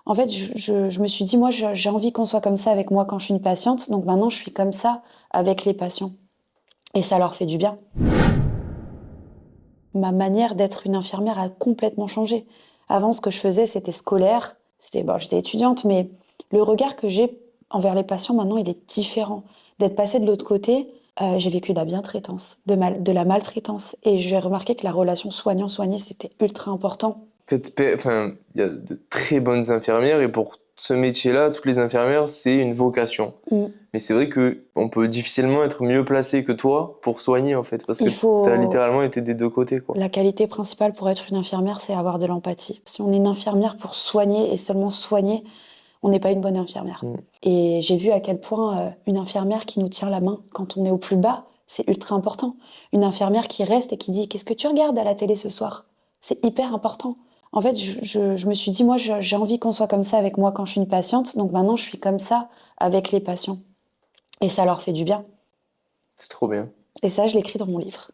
En fait, je me suis dit, moi, j'ai envie qu'on soit comme ça avec moi quand je suis une patiente. Donc maintenant, je suis comme ça avec les patients. Et ça leur fait du bien. Ma manière d'être une infirmière a complètement changé. Avant, ce que je faisais, c'était scolaire. Bon, j'étais étudiante, mais le regard que j'ai envers les patients, maintenant, il est différent. D'être passée de l'autre côté, j'ai vécu de la bientraitance, de la maltraitance. Et j'ai remarqué que la relation soignant-soigné, c'était ultra important. Enfin, il y a de très bonnes infirmières et pour ce métier-là, toutes les infirmières, c'est une vocation. Mm. Mais c'est vrai que on peut difficilement être mieux placé que toi pour soigner en fait, parce que Il tu as faut... littéralement été des deux côtés, quoi. La qualité principale pour être une infirmière, c'est avoir de l'empathie. Si on est une infirmière pour soigner et seulement soigner, on n'est pas une bonne infirmière. Mm. Et j'ai vu à quel point une infirmière qui nous tient la main quand on est au plus bas, c'est ultra important. Une infirmière qui reste et qui dit: «Qu'est-ce que tu regardes à la télé ce soir?» C'est hyper important. En fait, je me suis dit, moi, j'ai envie qu'on soit comme ça avec moi quand je suis une patiente. Donc maintenant, je suis comme ça avec les patients. Et ça leur fait du bien. C'est trop bien. Et ça, je l'écris dans mon livre.